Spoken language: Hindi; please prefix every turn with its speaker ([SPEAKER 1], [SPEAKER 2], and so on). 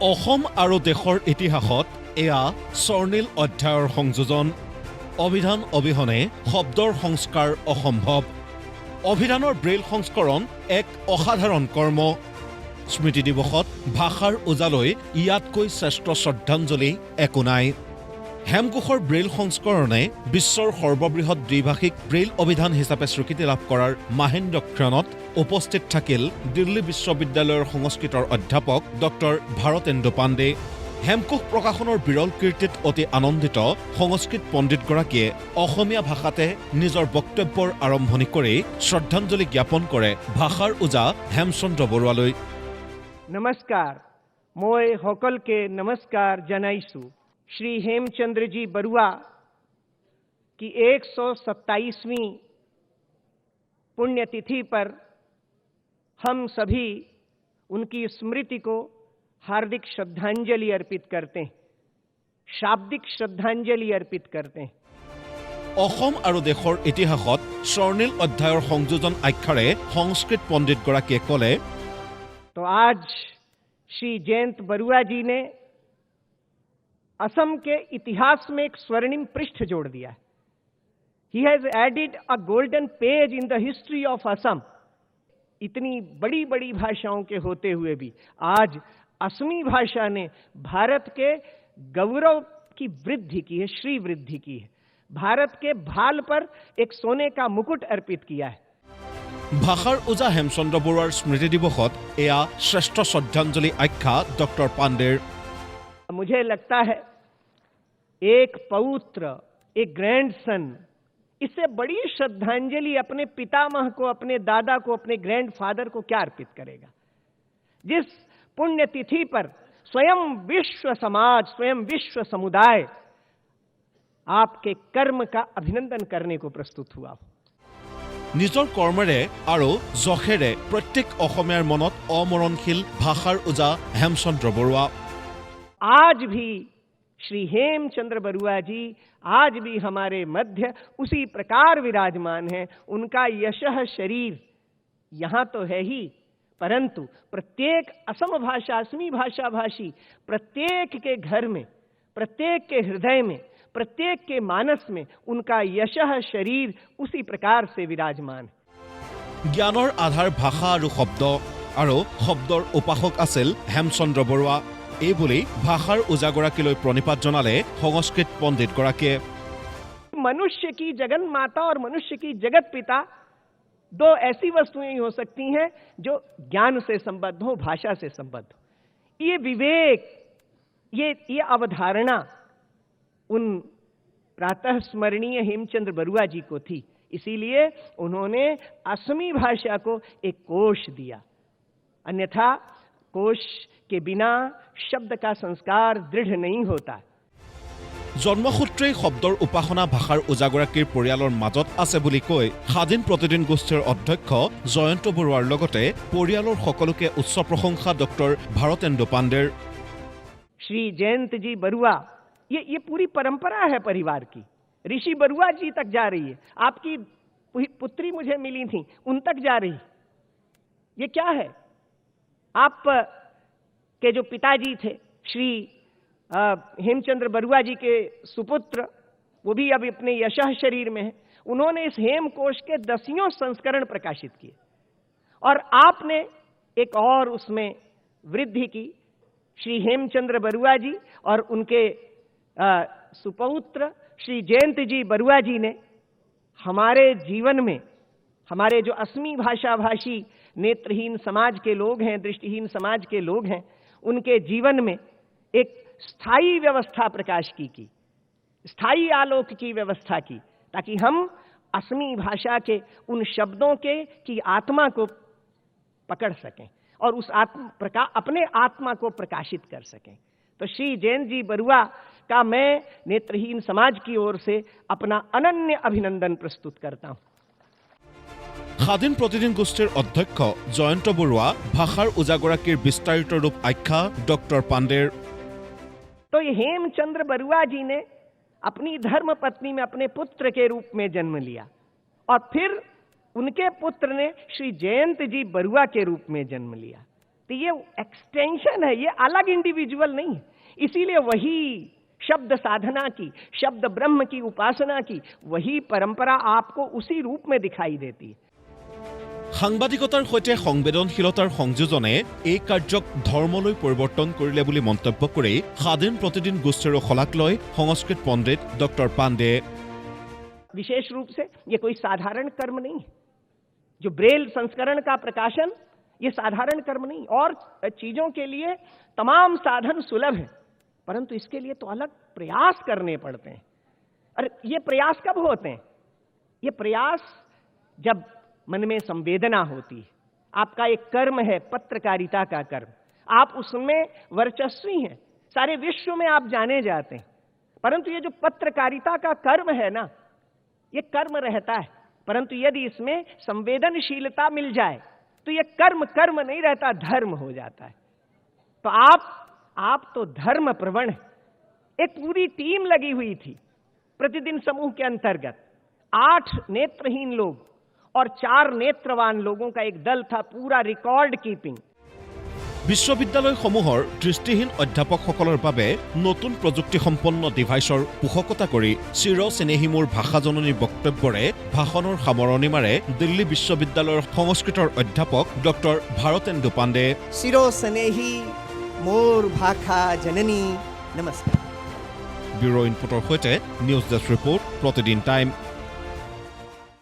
[SPEAKER 1] অসম আৰু দেশৰ ইতিহাসত এয়া স্বৰ্ণীল অধ্যায়ৰ সংযোজন। অভিধান অবিহনে শব্দৰ সংস্কাৰ অসম্ভৱ। অভিধানৰ ব্ৰেইল সংস্কৰণ এক অসাধাৰণ কৰ্ম। স্মৃতি দিৱসত ভাষাৰ ওজালৈ ইয়াতকৈ শ্ৰেষ্ঠ শ্ৰদ্ধাঞ্জলি একো নাই। হেমকোষৰ ব্ৰেইল সংস্কৰণে বিশ্বৰ সৰ্ববৃহৎ দ্বিভাষিক ব্ৰেইল অভিধান হিচাপে স্বীকৃতি লাভ কৰাৰ মাহেন্দ্ৰক্ষণত উপস্থিত থাকিল দিল্লী বিশ্ববিদ্যালয়ৰ সংস্কৃতৰ অধ্যাপক ডক্টৰ ভাৰতেন্দু পাণ্ডে। হেমকোষ প্ৰকাশনৰ বিৰল কীৰ্তিত অতি আনন্দিত সংস্কৃত পণ্ডিতগৰাকীয়ে অসমীয়া ভাষাতে নিজৰ বক্তব্যৰ আৰম্ভণি কৰি শ্ৰদ্ধাঞ্জলি জ্ঞাপন কৰে ভাষাৰ ওজা হেমচন্দ্ৰ বৰুৱালৈ।
[SPEAKER 2] নমস্কাৰ, মই সকলকে নমস্কাৰ জনাইছো। श्री हेमचंद्र जी बरुआ की 127वीं पुण्यतिथि पर हम सभी उनकी स्मृति को हार्दिक श्रद्धांजलि अर्पित करते हैं, शाब्दिक श्रद्धांजलि अर्पित करते हैं।
[SPEAKER 1] অসম আৰু দেশৰ ইতিহাসত স্বৰ্ণীল অধ্যায়ৰ সংযোজন আখ্যাৰে সংস্কৃত পণ্ডিতগৰাকীয়ে ক'লে,
[SPEAKER 2] तो आज श्री जयंत बरुआ जी ने असम के इतिहास में एक स्वर्णिम पृष्ठ जोड़ दिया है। He has added a golden page in the history of Assam। इतनी बड़ी बड़ी भाषाओं के होते हुए भी आज असमी भाषा ने भारत के गौरव की वृद्धि की है, श्री वृद्धि की है। भारत के भाल पर एक सोने का मुकुट अर्पित किया है।
[SPEAKER 1] ভাষাৰ ওজা হেমচন্দ্ৰ বৰুৱাৰ স্মৃতি দিৱসত এয়া শ্ৰেষ্ঠ শ্ৰদ্ধাঞ্জলি আখ্যা ডক্টৰ পাণ্ডেৰ।
[SPEAKER 2] मुझे लगता है एक पौत्र, एक ग्रैंडसन, इससे बड़ी श्रद्धांजलि अपने पितामह को, अपने दादा को, अपने ग्रैंडफादर को क्या अर्पित करेगा। जिस पुण्यतिथि पर स्वयं विश्व समाज, स्वयं विश्व समुदाय आपके कर्म का अभिनंदन करने को प्रस्तुत हुआ।
[SPEAKER 1] নিজৰ কৰ্মেৰে আৰু যশেৰে প্ৰত্যেক অসমীয়াৰ মনত অমৰণশীল ভাষাৰ ওজা হেমচন্দ্ৰ বৰুৱা।
[SPEAKER 2] आज भी श्री हेमचंद्र बरुआ जी आज भी हमारे मध्य उसी प्रकार विराजमान है। उनका यशः शरीर यहां तो है ही, परंतु प्रत्येक असम भाषा, असमी भाषा भाषी प्रत्येक के घर में, प्रत्येक के हृदय में, प्रत्येक के मानस में उनका यशः शरीर उसी प्रकार से विराजमान है।
[SPEAKER 1] জ্ঞানৰ আধাৰ ভাষা আৰু শব্দ, আৰু শব্দৰ উপাসক আছিল হেমচন্দ্ৰ বৰুৱা। এই বুলি ভাষাৰ ওজাগৰাকীলৈ প্ৰণিপাত জনালে সংস্কৃত পণ্ডিতগৰাকীয়ে।
[SPEAKER 2] मनुष्य की जगन माता और मनुष्य की जगत पिता दो ऐसी वस्तुएं हो सकती हैं जो ज्ञान से संबद्ध हो, भाषा से संबद्ध हो। ये विवेक, ये अवधारणा उन प्रातः स्मरणीय हेमचंद्र बरुआ जी को थी। इसीलिए उन्होंने असमी भाषा को एक कोश दिया। अन्यथा कोश के बिना शब्द का संस्कार दृढ़ नहीं होता।
[SPEAKER 1] জন্মসূত্ৰেই শব্দৰ উপাসনা ভাষাৰ ওজাগৰাকীৰ পৰিয়ালৰ মাজত আছে বুলি কৈ স্বাধীন প্ৰতিদিন গোষ্ঠীৰ অধ্যক্ষ জয়ন্ত বৰুৱাৰ লগতে পৰিয়ালৰ সকলোকে উচ্চ প্ৰশংসা ডক্টৰ ভাৰতেন্দু পাণ্ডেৰ।
[SPEAKER 2] श्री जयंत जी बरुआ, ये पूरी परंपरा है परिवार की। ऋषि बरुआ जी तक जा रही है। आपकी पुत्री मुझे मिली थी, उन तक जा रही। ये क्या है? आप के जो पिताजी थे श्री हेमचंद्र बरुआ जी के सुपुत्र, वो भी अब अपने यशः शरीर में है। उन्होंने इस हेमकोश के 10 संस्करण प्रकाशित किए और आपने एक और उसमें वृद्धि की। श्री हेमचंद्र बरुआ जी और उनके सुपौत्र श्री जयंत जी बरुआ जी ने हमारे जीवन में, हमारे जो असमी भाषा भाषी नेत्रहीन समाज के लोग हैं, दृष्टिहीन समाज के लोग हैं, उनके जीवन में एक स्थायी व्यवस्था प्रकाश की स्थायी आलोक की व्यवस्था की, ताकि हम असमी भाषा के उन शब्दों की आत्मा को पकड़ सकें और उस अपने आत्मा को प्रकाशित कर सकें। तो श्री जयंत जी बरुआ का मैं नेत्रहीन समाज की ओर से अपना अनन्य अभिनंदन प्रस्तुत करता हूं।
[SPEAKER 1] স্বাধীন প্ৰতিদিন গোষ্ঠীৰ অধ্যক্ষ জয়ন্ত বৰুৱা ভাষাৰ ওজাগৰাকীৰ বিস্তাৰিত ৰূপ আখ্যা ডক্টৰ পাণ্ডেৰ।
[SPEAKER 2] तो ये हेमचंद्र बरुआ जी ने अपनी धर्म पत्नी में अपने पुत्र के रूप में जन्म लिया और फिर उनके पुत्र ने श्री जयंत जी बरुआ के रूप में जन्म लिया। तो ये एक्सटेंशन है, ये अलग इंडिविजुअल नहीं है। इसीलिए वही शब्द साधना की, शब्द ब्रह्म की उपासना की वही परंपरा आपको उसी रूप में दिखाई देती है।
[SPEAKER 1] সাংবাদিকতাৰ সৈতে সংবেদনশীলতাৰ সংযোজনে এই কাৰ্যক ধৰ্মলৈ পৰিৱৰ্তন কৰিলে বুলি মন্তব্য কৰি স্বাধীন প্ৰতিদিন গোষ্ঠীৰো শলাগ লয় সংস্কৃত পণ্ডিত ডক্টৰ পাণ্ডে।
[SPEAKER 2] विशेष रूप से ये कोई साधारण कर्म नहीं है। जो ब्रेल संस्करण का प्रकाशन, ये साधारण कर्म नहीं। और चीजों के लिए तमाम साधन सुलभ है, परंतु इसके लिए तो अलग प्रयास करने पड़ते हैं। और ये प्रयास कब होते हैं? ये प्रयास जब मन में संवेदना होती है। आपका एक कर्म है, पत्रकारिता का कर्म, आप उसमें वर्चस्वी हैं, सारे विश्व में आप जाने जाते हैं। परंतु ये जो पत्रकारिता का कर्म है ना, ये कर्म रहता है, परंतु यदि इसमें संवेदनशीलता मिल जाए तो ये कर्म नहीं रहता, धर्म हो जाता है। तो आप तो धर्म प्रवण है। एक पूरी टीम लगी हुई थी प्रतिदिन समूह के अंतर्गत, 8 नेत्रहीन लोग और 4 नेत्रवान लोगों का एक दल था, पूरा रिकॉर्ड कीपिंग।
[SPEAKER 1] বিশ্ববিদ্যালয়সমূহৰ দৃষ্টিহীন অধ্যাপকসকলৰ বাবে নতুন প্ৰযুক্তি সম্পন্ন ডিভাইচৰ পোষকতা কৰি চিৰ চেনেহী মোৰ ভাষাজননীৰ বক্তব্যৰে ভাষণৰ সামৰণি মাৰে দিল্লী বিশ্ববিদ্যালয়ৰ সংস্কৃতৰ অধ্যাপক ডক্টৰ ভাৰতেন্দু পাণ্ডে।
[SPEAKER 3] চিৰ চেনেহী মোৰ ভাষা জননী, নমস্কাৰ।
[SPEAKER 1] ব্যুৰ' ইনপুটৰ সৈতে নিউজ ডেস্ক ৰিপৰ্ট, প্ৰতিদিন টাইম।